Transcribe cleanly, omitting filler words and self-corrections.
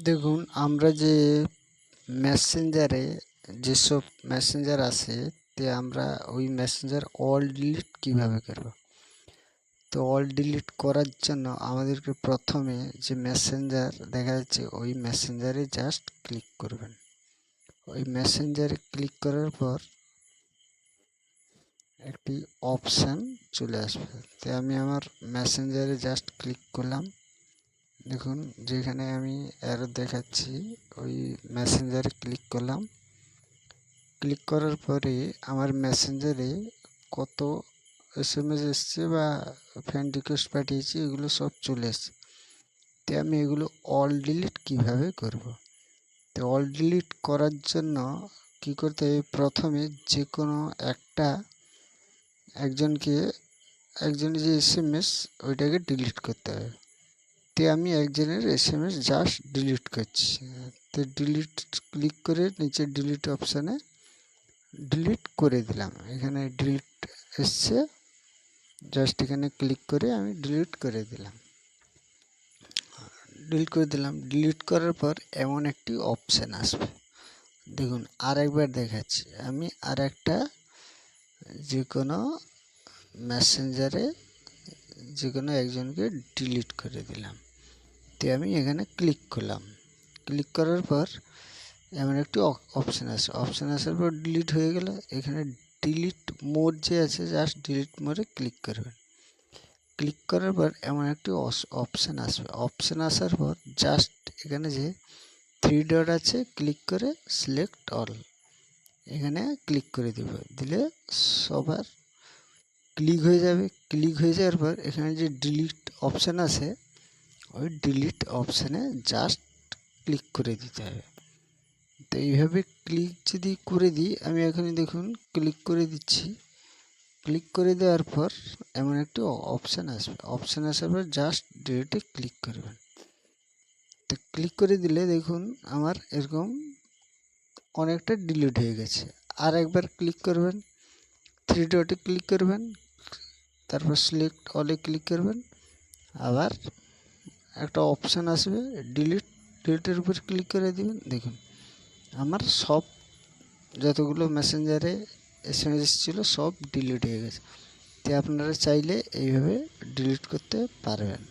দেখুন আমরা যে মেসেঞ্জারে যেসব মেসেঞ্জার আছে আমরা ওই মেসেঞ্জার অল ডিলিট কিভাবে করব। তো অল ডিলিট করার জন্য আমাদেরকে প্রথমে যে মেসেঞ্জার দেখা যাচ্ছে ওই মেসেঞ্জারে জাস্ট ক্লিক করবেন। ওই মেসেঞ্জারে ক্লিক করার পর একটি অপশান চলে আসবে। তো আমি আমার মেসেঞ্জারে জাস্ট ক্লিক করলাম। দেখুন যেখানে আমি অ্যারো দেখাচ্ছি ওই মেসেঞ্জারে ক্লিক করলাম। ক্লিক করার পরে আমার মেসেঞ্জারে কত SMS এসছে বা ফ্রেন্ড রিকোয়েস্ট পাঠিয়েছি এগুলো সব চলে এসছে। তো আমি এগুলো অল ডিলিট কিভাবে করব। তো অল ডিলিট করার জন্য কি করতে হবে, প্রথমে যে কোনো একজনের যে SMS ওইটাকে ডিলিট করতে হবে। তো আমি একজনের SMS জাস্ট ডিলিট করছি। তো ডিলিট ক্লিক করে নিচে ডিলিট অপশানে ডিলিট করে দিলাম। এখানে ডিলিট এসছে, জাস্ট এখানে ক্লিক করে আমি ডিলিট করে দিলাম। ডিলিট করার পর এমন একটি অপশান আসবে। দেখুন আর একবার দেখাচ্ছি, আমি আর একটা যে কোনো মেসেঞ্জারে যে কোনো একজনকে ডিলিট করে দিলাম। তো আমি এখানে ক্লিক করলাম। ক্লিক করার পর এমন একটি অপশান আসার পর ডিলিট হয়ে গেল। এখানে ডিলিট মোড যে আছে জাস্ট ডিলিট মোডে ক্লিক করবেন। ক্লিক করার পর এমন একটি অপশান আসবে। অপশান আসার পর জাস্ট এখানে যে 3 ডট আছে ক্লিক করে সিলেক্ট অল এখানে ক্লিক করে দিলে সবার ক্লিক হয়ে যাবে। ক্লিক হয়ে যাওয়ার পর এখানে যে ডিলিট অপশান আছে ওই ডিলিট অপশানে জাস্ট ক্লিক করে দিতে হবে। তো এইভাবে ক্লিক যদি করে দিই, আমি এখানে দেখুন ক্লিক করে দিচ্ছি। ক্লিক করে দেওয়ার পর এমন একটি অপশান আসবে। অপশান আসার পর জাস্ট ডিলিটে ক্লিক করবেন। তো ক্লিক করে দিলে দেখুন আমার এরকম অনেকটা ডিলিট হয়ে গেছে। আর একবার ক্লিক করবেন, 3 ডটে ক্লিক করবেন, তারপর সিলেক্ট অলে ক্লিক করবেন। আবার একটা অপশান আসবে ডিলিটের উপর ক্লিক করে দিবেন। দেখুন আমার সব যতগুলো মেসেঞ্জারে SMS ছিল সব ডিলিট হয়ে গেছে। তো আপনারা চাইলে এইভাবে ডিলিট করতে পারবেন।